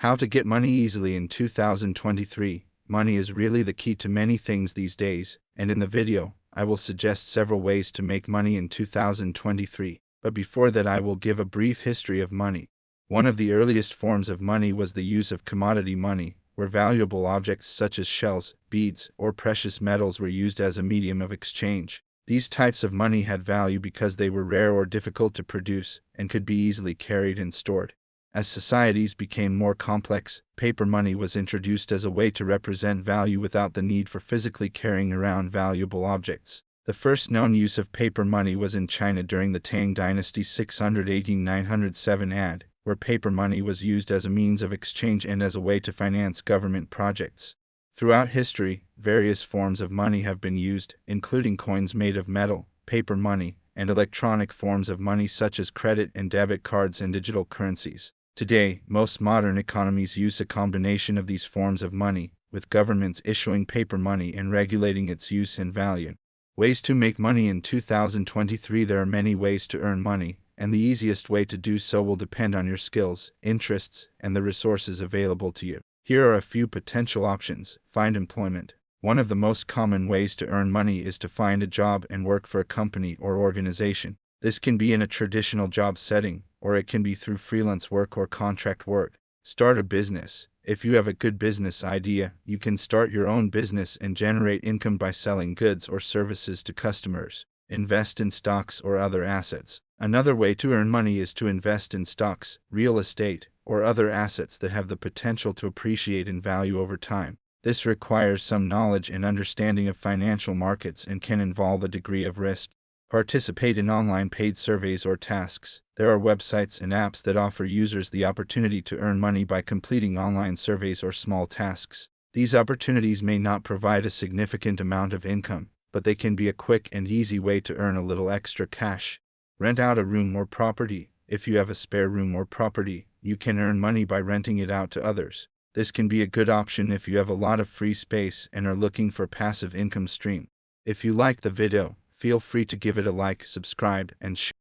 How to get money easily in 2023. Money is really the key to many things these days, and in the video, I will suggest several ways to make money in 2023. But before that, I will give a brief history of money. One of the earliest forms of money was the use of commodity money, where valuable objects such as shells, beads, or precious metals were used as a medium of exchange. These types of money had value because they were rare or difficult to produce, and could be easily carried and stored. As societies became more complex, paper money was introduced as a way to represent value without the need for physically carrying around valuable objects. The first known use of paper money was in China during the Tang Dynasty 618–907 AD, where paper money was used as a means of exchange and as a way to finance government projects. Throughout history, various forms of money have been used, including coins made of metal, paper money, and electronic forms of money such as credit and debit cards and digital currencies. Today, most modern economies use a combination of these forms of money, with governments issuing paper money and regulating its use and value. Ways to make money in 2023. There are many ways to earn money, and the easiest way to do so will depend on your skills, interests, and the resources available to you. Here are a few potential options. Find employment. One of the most common ways to earn money is to find a job and work for a company or organization. This can be in a traditional job setting, or it can be through freelance work or contract work. Start a business. If you have a good business idea, you can start your own business and generate income by selling goods or services to customers. Invest in stocks or other assets. Another way to earn money is to invest in stocks, real estate, or other assets that have the potential to appreciate in value over time. This requires some knowledge and understanding of financial markets and can involve a degree of risk. Participate in online paid surveys or tasks. There are websites and apps that offer users the opportunity to earn money by completing online surveys or small tasks. These opportunities may not provide a significant amount of income, but they can be a quick and easy way to earn a little extra cash. Rent out a room or property. If you have a spare room or property, you can earn money by renting it out to others. This can be a good option if you have a lot of free space and are looking for a passive income stream. If you like the video, feel free to give it a like, subscribe, and share.